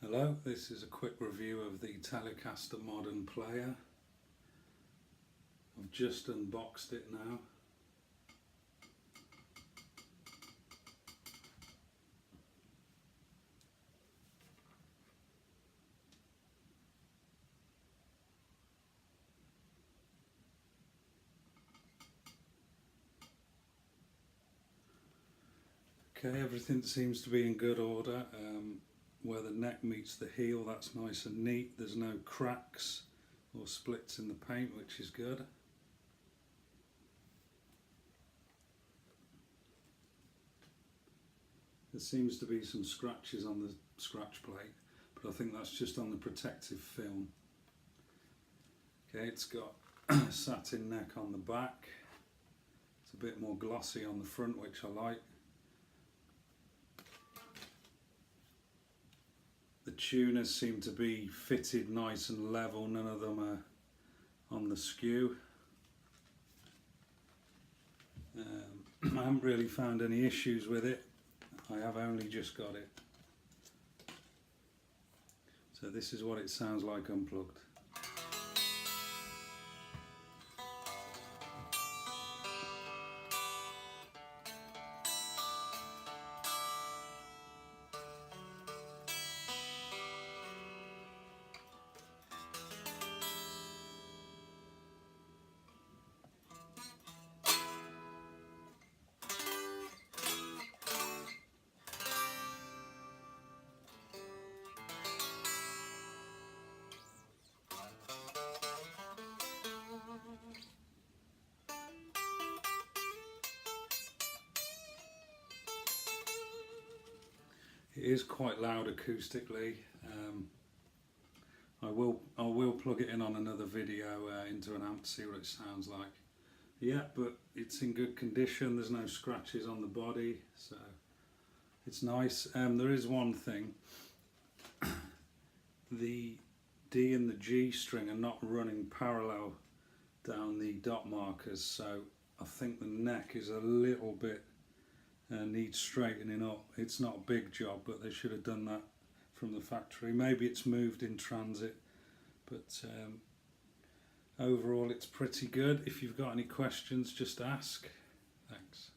Hello, this is a quick review of the Telecaster modern player. I've just unboxed it now. Okay, everything seems to be in good order. Where the neck meets the heel, that's nice and neat. There's no cracks or splits in the paint, which is good. There seems to be some scratches on the scratch plate, but I think that's just on the protective film. Okay, it's got a satin neck on the back. It's a bit more glossy on the front, which I like. The tuners seem to be fitted nice and level, none of them are on the skew. I haven't really found any issues with it. I have only just got it. So this is what it sounds like unplugged. It is quite loud acoustically. I will plug it in on another video into an amp to see what it sounds like. Yeah, but it's in good condition. There's no scratches on the body, so it's nice. There is one thing: the D and the G string are not running parallel down the dot markers, so I think the neck is a little bit needs straightening up. It's not a big job, but they should have done that from the factory. Maybe it's moved in transit, but overall it's pretty good. If you've got any questions, just ask. Thanks.